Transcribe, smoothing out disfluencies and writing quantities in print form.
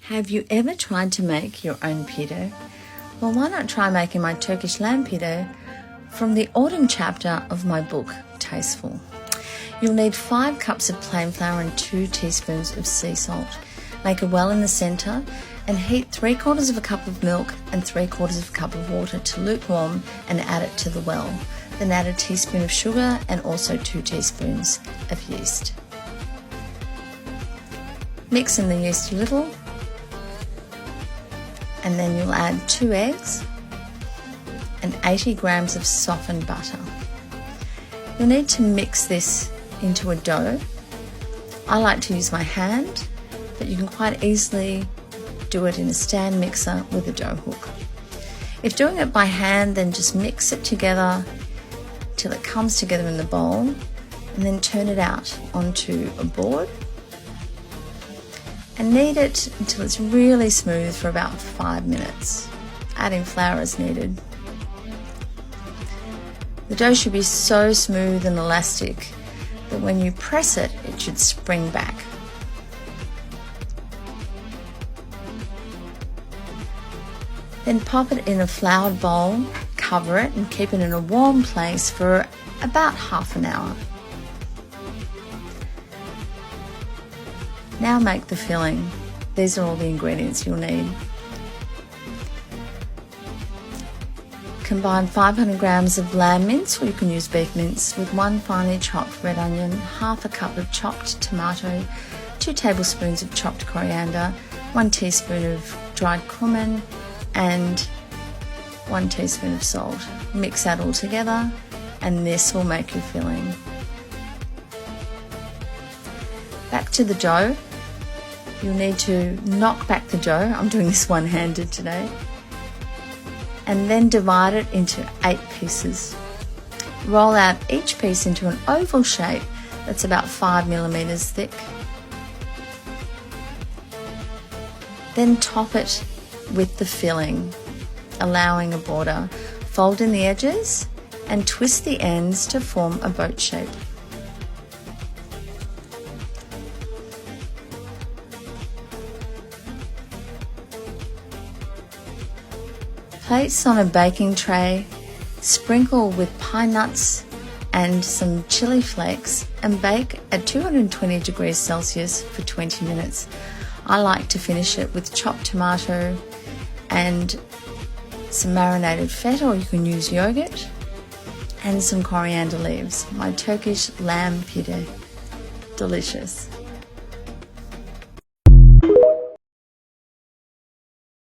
Have you ever tried to make your own pide? Well, why not try making my Turkish lamb pide from the autumn chapter of my book, Tasteful. You'll need 5 cups of plain flour and 2 teaspoons of sea salt. Make a well in the centre and heat 3/4 of a cup of milk and 3/4 of a cup of water to lukewarm and add it to the well. Then add a teaspoon of sugar and also 2 teaspoons of yeast. Mix in the yeast a little, and then you'll add 2 eggs and 80 grams of softened butter. You'll need to mix this into a dough. I like to use my hand, but you can quite easily do it in a stand mixer with a dough hook. If doing it by hand, then just mix it together till it comes together in the bowl, and then turn it out onto a board and knead it until it's really smooth for about 5 minutes, adding flour as needed. The dough should be so smooth and elastic that when you press it, it should spring back. Then pop it in a floured bowl, cover it and keep it in a warm place for about half an hour. Now make the filling. These are all the ingredients you'll need. Combine 500 grams of lamb mince, or you can use beef mince, with 1 finely chopped red onion, half a cup of chopped tomato, 2 tablespoons of chopped coriander, 1 teaspoon of dried cumin, and 1 teaspoon of salt. Mix that all together, and this will make your filling. Back to the dough. You'll need to knock back the dough. I'm doing this one-handed today. And then divide it into 8 pieces. Roll out each piece into an oval shape that's about 5 millimeters thick. Then top it with the filling, allowing a border. Fold in the edges and twist the ends to form a boat shape. Place on a baking tray, sprinkle with pine nuts and some chili flakes, and bake at 220 degrees Celsius for 20 minutes. I like to finish it with chopped tomato and some marinated feta, or you can use yogurt, and some coriander leaves. My Turkish lamb pide. Delicious.